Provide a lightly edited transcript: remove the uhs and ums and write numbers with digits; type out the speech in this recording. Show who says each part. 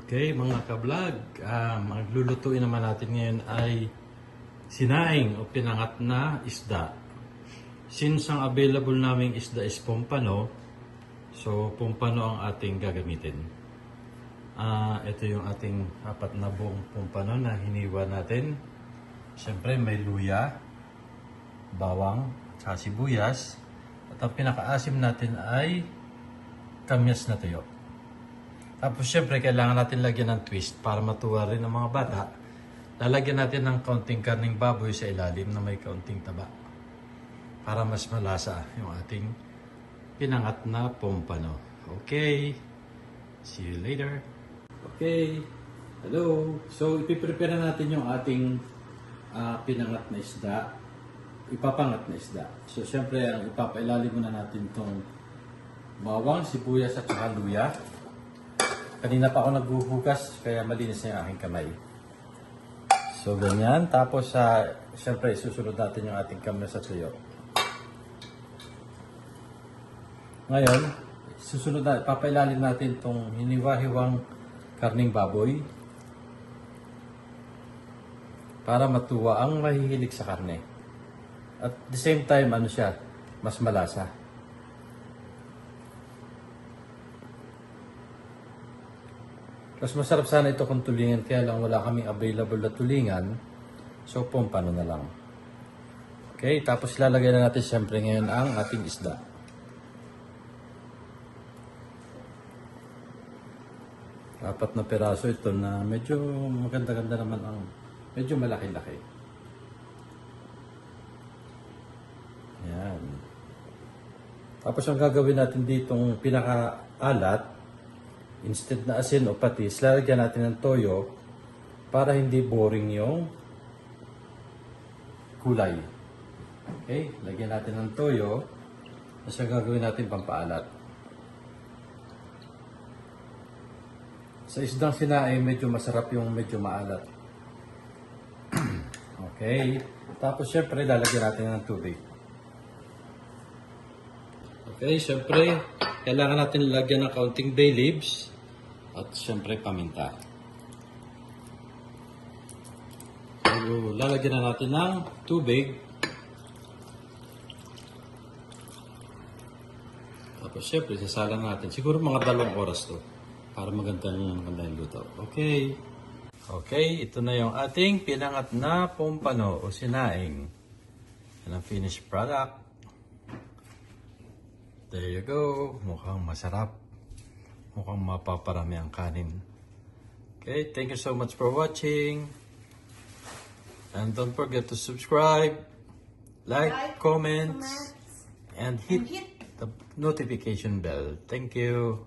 Speaker 1: Okay, mga ka-vlog, maglulutuin naman natin ngayon ay sinaing o pinangat na isda. Since ang available naming isda is pompano, so pompano ang ating gagamitin. Ito yung ating apat na buong pompano na hiniwa natin. Siyempre may luya, bawang, at sibuyas. At ang pinakaasim natin ay kamyas na tuyo. Tapos syempre kailangan natin lagyan ng twist para matuwa rin ang mga bata. Lalagyan natin ng kaunting karning baboy sa ilalim na may kaunting taba. Para mas malasa yung ating pinangat na pompano. Okay. See you later. Okay. Hello. So ipiprepare natin yung ating pinangat na isda. Ipapangat na isda. So syempre ang ipapailalim muna natin tong bawang, sibuyas at saka luya. Kanina pa ako naghuhugas, kaya malinis na yung aking kamay. So, ganyan. Tapos, siyempre, susunod natin yung ating kamay sa tuyo. Ngayon, susunod na, papailalim natin itong hiniwa-hiwang karning baboy para matuwa ang mahihilig sa karne. At the same time, ano siya, mas malasa. Mas masarap sana ito kung tulingan, kaya lang wala kaming available na tulingan. So, pompano na lang. Okay, tapos lalagay na natin siyempre ngayon ang ating isda. Apat na peraso ito na medyo maganda-ganda naman ang medyo malaki-laki. Yan. Tapos ang gagawin natin ditong pinaka-alat, instead na asin o patis, lalagyan natin ng toyo para hindi boring yung kulay. Okay, lagyan natin ng toyo. Tapos ang gagawin natin pampaalat. Sa isdang sinaing, medyo masarap yung medyo maalat. Okay, tapos syempre lalagyan natin ng tubig. Okay, syempre kailangan natin lagyan ng kaunting bay leaves. At siyempre paminta. So, lalagyan na natin ng tubig. Tapos siyempre sasalang natin. Siguro mga 2 oras to. Para magandang luto. Okay. Okay, ito na yung ating pinangat na pompano o sinaing. Yan ang finished product. There you go. Mukhang masarap. Mukhang mapaparami ang kanin. Okay, thank you so much for watching. And don't forget to subscribe, like, comment, and hit the notification bell. Thank you.